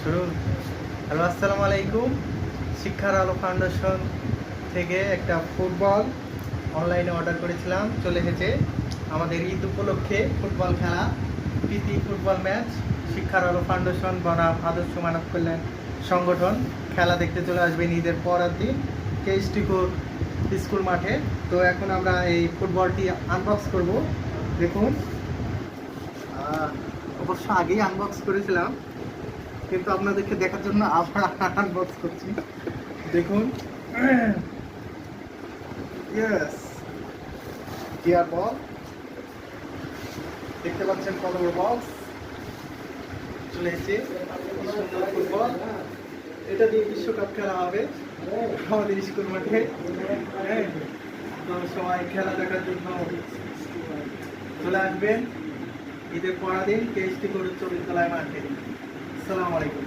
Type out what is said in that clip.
শুরু। হ্যালো, আসসালামু আলাইকুম। শিক্ষার আলো ফাউন্ডেশন থেকে একটা ফুটবল অনলাইনে অর্ডার করেছিলাম, চলে এসেছে। আমাদের ঈদ উপলক্ষে ফুটবল খেলা, প্রীতি ফুটবল ম্যাচ। শিক্ষার আলো ফাউন্ডেশন বনাম আদর্শ মানব কল্যাণ সংগঠন খেলা দেখতে চলে আসবেন ঈদের পরের দিন কেএসটিকুর স্কুল মাঠে। তো এখন আমরা এই ফুটবলটি আনবক্স করব। দেখুন, অবশ্য আগেই আনবক্স করেছিলাম, কিন্তু আপনাদেরকে দেখার জন্য আবার আনবক্স করছি। দেখুন, ইয়েস, ডিয়ার বল, দেখতে পাচ্ছেন কত বড় বক্স চলে এসেছে। কি সুন্দর ফুটবল, এটা দিয়ে বিশ্বকাপ খেলা হবে আমাদের স্কুল মাঠে। হ্যাঁ, তো সবাই খেলা দেখার জন্য চলে আসবেন ঈদের পরের দিন কেএসটি উচ্চ বিদ্যালয় মাঠে। আসসালামু আলাইকুম।